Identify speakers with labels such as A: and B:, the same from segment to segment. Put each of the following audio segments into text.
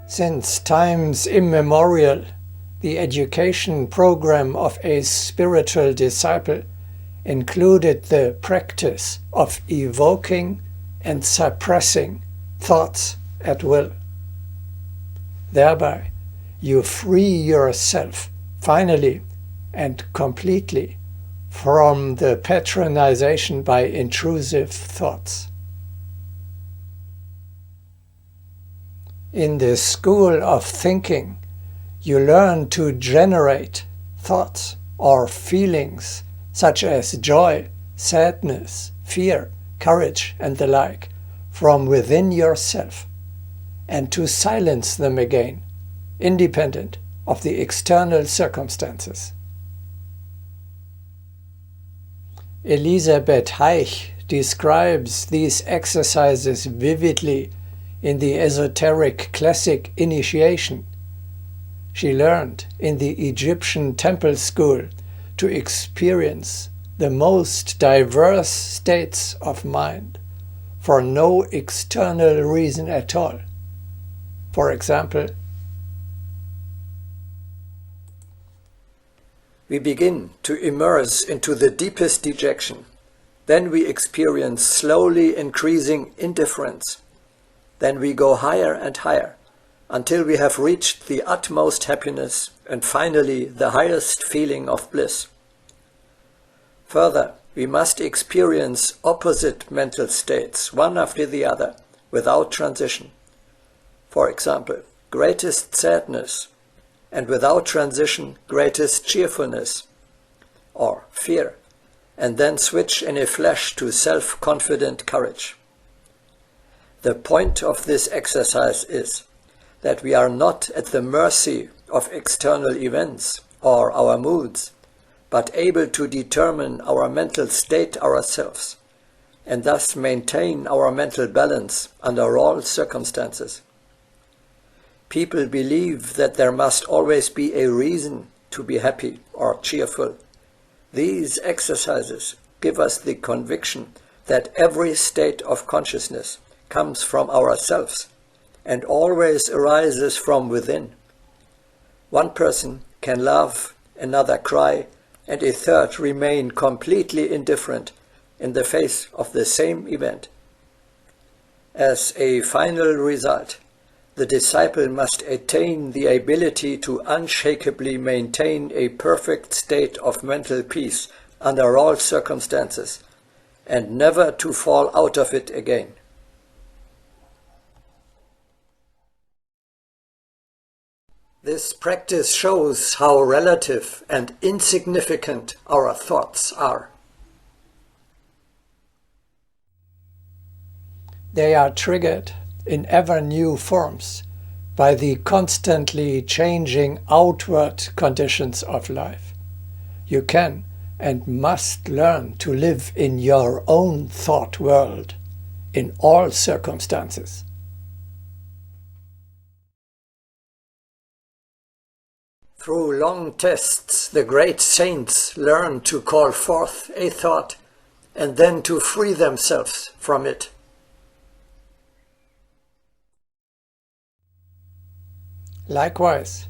A: Since times immemorial, the education program of a spiritual disciple included the practice of evoking and suppressing thoughts at will. Thereby, you free yourself finally and completely from the patronization by intrusive thoughts. In the school of thinking, you learn to generate thoughts or feelings such as joy, sadness, fear, courage, and the like from within yourself, and to silence them again, independent of the external circumstances. Elisabeth Heich describes these exercises vividly in the esoteric classic Initiation. She learned in the Egyptian temple school to experience the most diverse states of mind for no external reason at all. For example, we begin to immerse into the deepest dejection. Then we experience slowly increasing indifference. Then we go higher and higher, until we have reached the utmost happiness and finally the highest feeling of bliss. Further, we must experience opposite mental states, one after the other, without transition. For example, greatest sadness, and without transition, greatest cheerfulness, or fear, and then switch in a flash to self-confident courage. The point of this exercise is that we are not at the mercy of external events or our moods, but able to determine our mental state ourselves, and thus maintain our mental balance under all circumstances. People believe that there must always be a reason to be happy or cheerful. These exercises give us the conviction that every state of consciousness comes from ourselves and always arises from within. One person can laugh, another cry, and a third remain completely indifferent in the face of the same event. As a final result, the disciple must attain the ability to unshakably maintain a perfect state of mental peace under all circumstances, and never to fall out of it again. This practice shows how relative and insignificant our thoughts are. They are triggered in ever new forms by the constantly changing outward conditions of life. You can and must learn to live in your own thought world in all circumstances. Through long tests, the great saints learn to call forth a thought and then to free themselves from it. Likewise,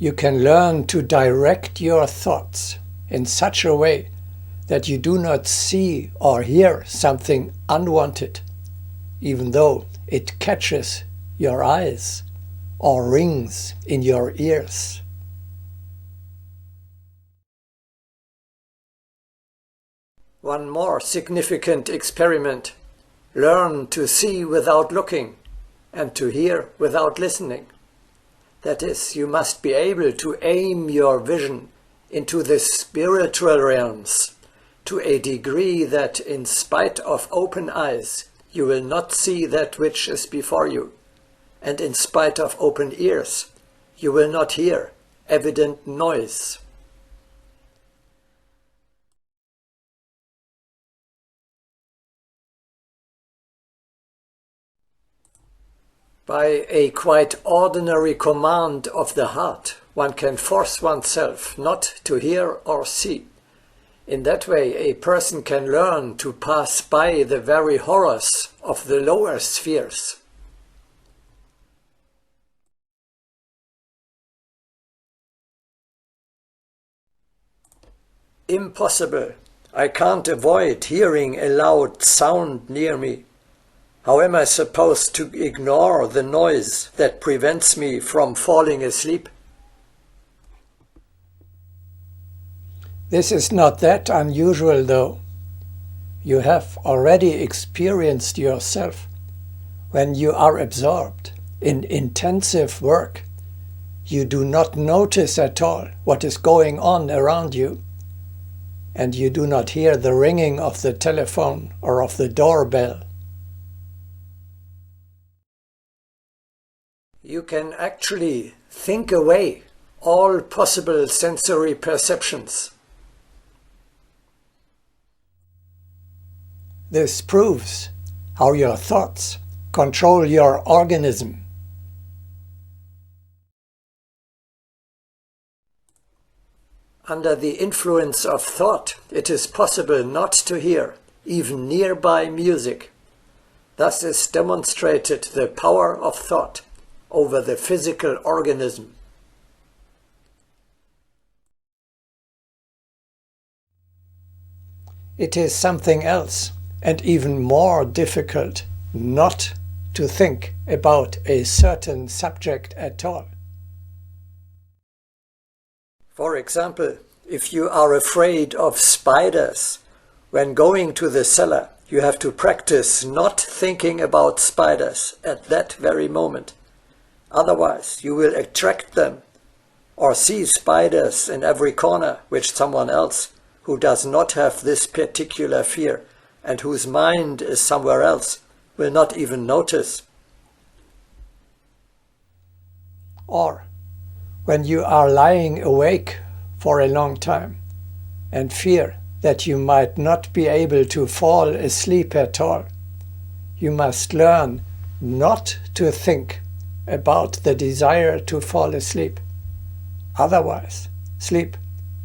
A: you can learn to direct your thoughts in such a way that you do not see or hear something unwanted, even though it catches your eyes or rings in your ears. One more significant experiment: learn to see without looking and to hear without listening. That is, you must be able to aim your vision into the spiritual realms to a degree that, in spite of open eyes, you will not see that which is before you, and in spite of open ears, you will not hear evident noise. By a quite ordinary command of the heart, one can force oneself not to hear or see. In that way, a person can learn to pass by the very horrors of the lower spheres. Impossible. I can't avoid hearing a loud sound near me. How am I supposed to ignore the noise that prevents me from falling asleep?
B: This is not that unusual, though. You have already experienced yourself when you are absorbed in intensive work. You do not notice at all what is going on around you, and you do not hear the ringing of the telephone or of the doorbell.
A: You can actually think away all possible sensory perceptions.
B: This proves how your thoughts control your organism.
A: Under the influence of thought, it is possible not to hear even nearby music. Thus is demonstrated the power of thought over the physical organism.
B: It is something else, and even more difficult, not to think about a certain subject at all.
A: For example, if you are afraid of spiders, when going to the cellar, you have to practice not thinking about spiders at that very moment. Otherwise, you will attract them or see spiders in every corner, which someone else who does not have this particular fear and whose mind is somewhere else will not even notice.
B: Or when you are lying awake for a long time and fear that you might not be able to fall asleep at all, you must learn not to think about the desire to fall asleep. Otherwise, sleep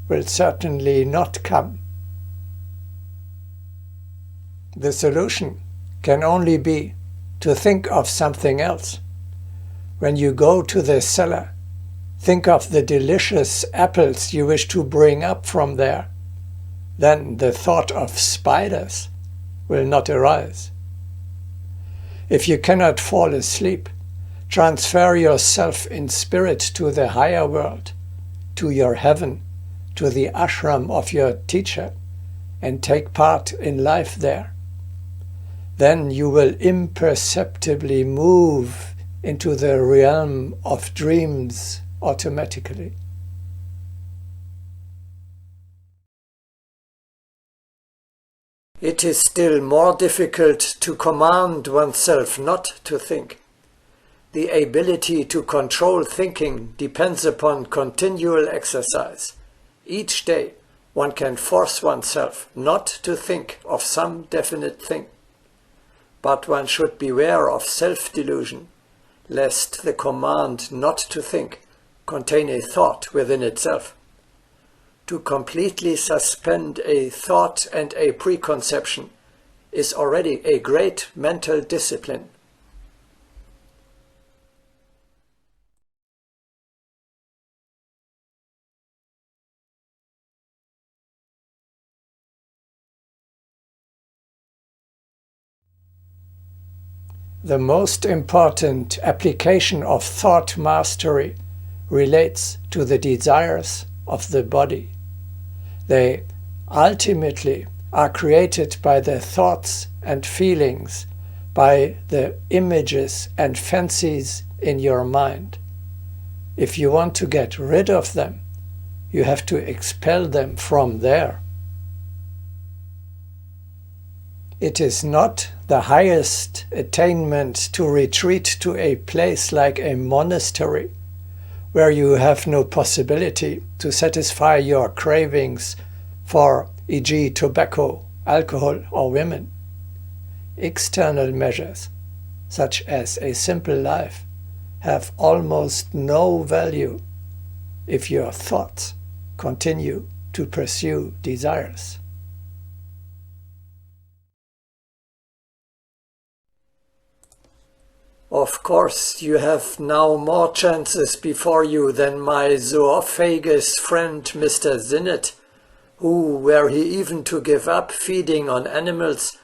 B: will certainly not come. The solution can only be to think of something else. When you go to the cellar, think of the delicious apples you wish to bring up from there. Then the thought of spiders will not arise. If you cannot fall asleep, transfer yourself in spirit to the higher world, to your heaven, to the ashram of your teacher, and take part in life there. Then you will imperceptibly move into the realm of dreams automatically.
A: It is still more difficult to command oneself not to think. The ability to control thinking depends upon continual exercise. Each day, one can force oneself not to think of some definite thing. But one should beware of self-delusion, lest the command not to think contain a thought within itself. To completely suspend a thought and a preconception is already a great mental discipline.
B: The most important application of thought mastery relates to the desires of the body. They ultimately are created by the thoughts and feelings, by the images and fancies in your mind. If you want to get rid of them, you have to expel them from there. It is not the highest attainment to retreat to a place like a monastery, where you have no possibility to satisfy your cravings for, e.g., tobacco, alcohol, or women. External measures, such as a simple life, have almost no value if your thoughts continue to pursue desires.
A: Of course, you have now more chances before you than my zoophagus friend Mr. Zinnett, who, were he even to give up feeding on animals,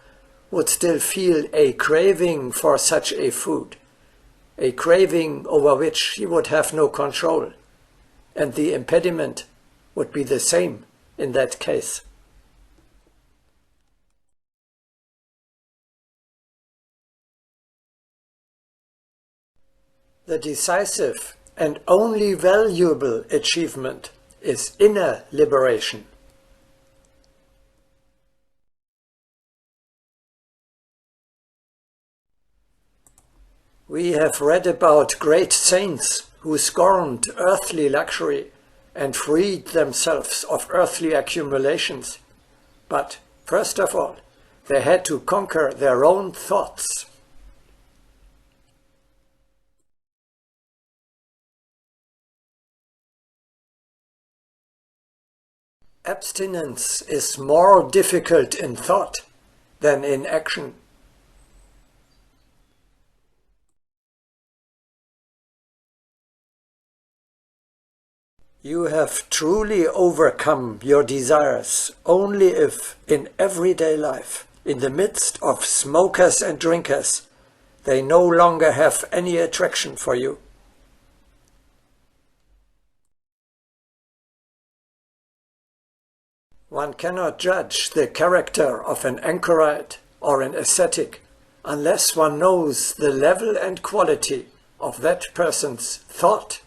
A: would still feel a craving for such a food, a craving over which he would have no control, and the impediment would be the same in that case. The decisive and only valuable achievement is inner liberation. We have read about great saints who scorned earthly luxury and freed themselves of earthly accumulations. But, first of all, they had to conquer their own thoughts. Abstinence is more difficult in thought than in action. You have truly overcome your desires only if, in everyday life, in the midst of smokers and drinkers, they no longer have any attraction for you. One cannot judge the character of an anchorite or an ascetic unless one knows the level and quality of that person's thought.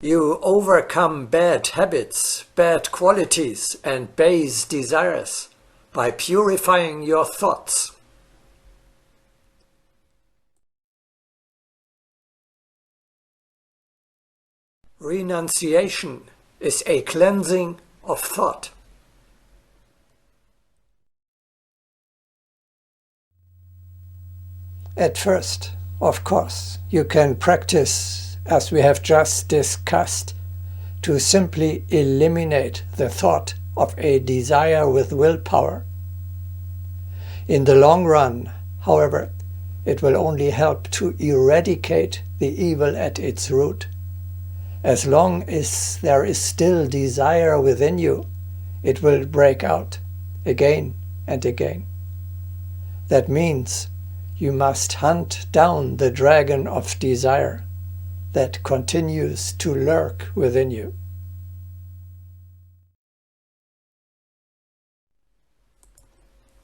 A: You overcome bad habits, bad qualities, and base desires by purifying your thoughts. Renunciation is a cleansing of thought.
B: At first, of course, you can practice, as we have just discussed, to simply eliminate the thought of a desire with willpower. In the long run, however, it will only help to eradicate the evil at its root. As long as there is still desire within you, it will break out again and again. That means you must hunt down the dragon of desire that continues to lurk within you.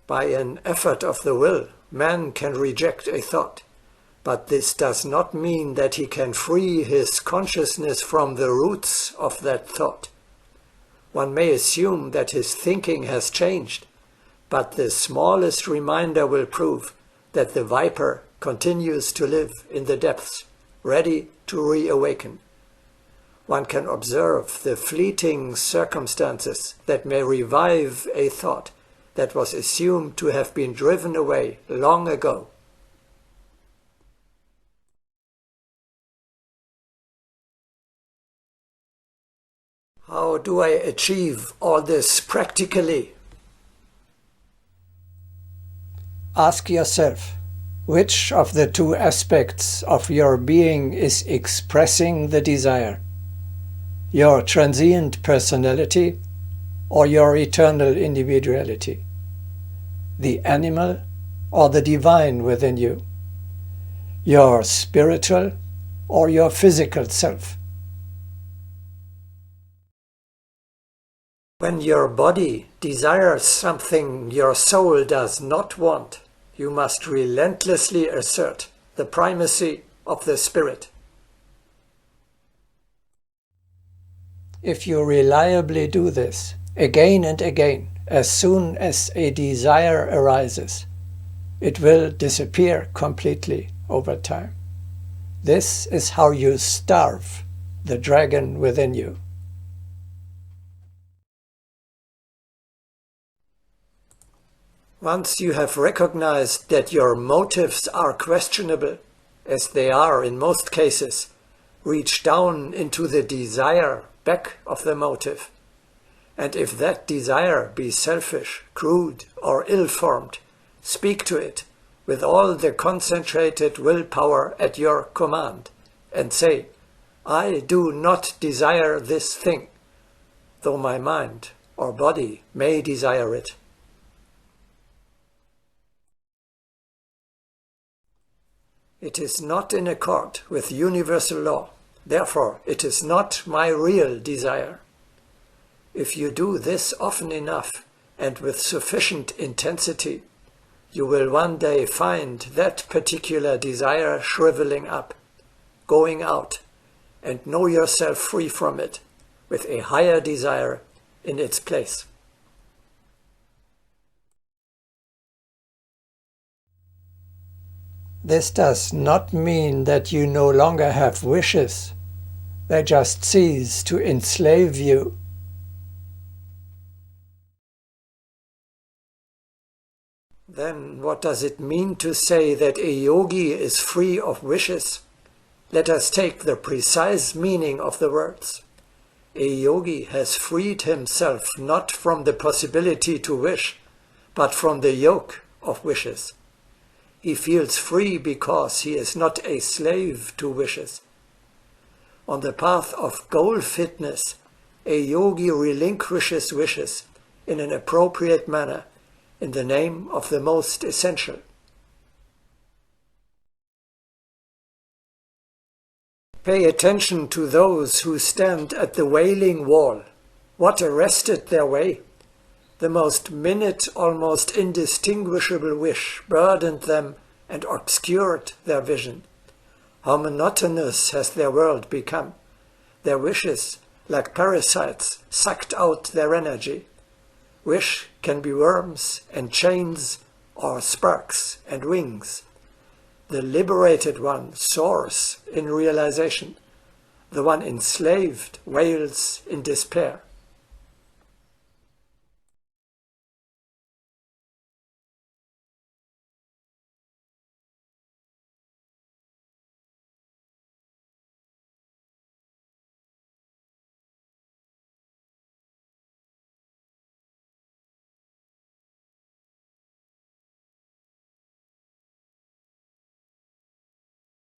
A: By an effort of the will, man can reject a thought. But this does not mean that he can free his consciousness from the roots of that thought. One may assume that his thinking has changed, but the smallest reminder will prove that the viper continues to live in the depths, ready to reawaken. One can observe the fleeting circumstances that may revive a thought that was assumed to have been driven away long ago. How do I achieve all this practically?
B: Ask yourself, which of the two aspects of your being is expressing the desire? Your transient personality or your eternal individuality? The animal or the divine within you? Your spiritual or your physical self?
A: When your body desires something your soul does not want, you must relentlessly assert the primacy of the spirit.
B: If you reliably do this, again and again, as soon as a desire arises, it will disappear completely over time. This is how you starve the dragon within you.
A: Once you have recognized that your motives are questionable, as they are in most cases, reach down into the desire back of the motive. And if that desire be selfish, crude, or ill-formed, speak to it with all the concentrated willpower at your command, and say, I do not desire this thing, though my mind or body may desire it. It is not in accord with universal law, therefore it is not my real desire. If you do this often enough and with sufficient intensity, you will one day find that particular desire shriveling up, going out, and know yourself free from it, with a higher desire in its place.
B: This does not mean that you no longer have wishes. They just cease to enslave you.
A: Then what does it mean to say that a yogi is free of wishes? Let us take the precise meaning of the words. A yogi has freed himself not from the possibility to wish, but from the yoke of wishes. He feels free because he is not a slave to wishes. On the path of goal fitness, a yogi relinquishes wishes in an appropriate manner in the name of the most essential. Pay attention to those who stand at the Wailing Wall. What arrested their way? The most minute, almost indistinguishable wish burdened them and obscured their vision. How monotonous has their world become. Their wishes, like parasites, sucked out their energy. Wish can be worms and chains or sparks and wings. The liberated one soars in realization. The one enslaved wails in despair.